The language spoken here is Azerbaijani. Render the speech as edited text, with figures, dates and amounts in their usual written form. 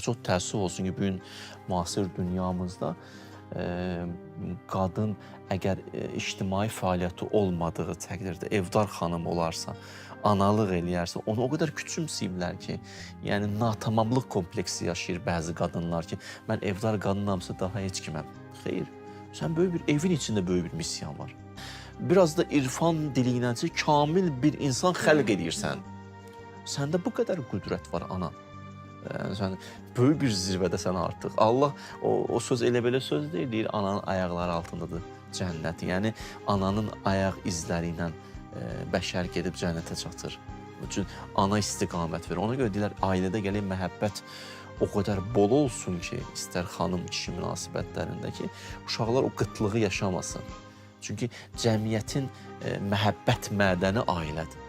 çox təəssüf olsun ki, bugün müasir dünyamızda qadın əgər ictimai fəaliyyəti olmadığı təqdirdə evdar xanım olarsa, analıq eləyərsə, onu o qədər küçümsəyiblər ki, yəni natamamlıq kompleksi yaşayır bəzi qadınlar ki, mən evdar qadınamsa daha heç kiməm. Xeyr, sən böyük bir evin içində böyük bir missiyan var. Biraz da irfan dili ilə kamil bir insan xəlq edirsən. Səndə bu qədər qüdrət var, ana. Sən böyük bir zirvədəsən artıq. Allah o söz elə belə söz deyil, deyir ananın ayaqları altındadır cənnəti. Yəni ananın ayaq izləri ilə bəşər gedib cənnətə çatır. Onun üçün ana istiqamət verir. Ona görə deyirlər ailədə gələn məhəbbət o qədər bol olsun ki, istər xanım-kişi münasibətlərində ki, uşaqlar o qıtlığı yaşamasın. Çünki cəmiyyətin məhəbbət mədəni ailədir.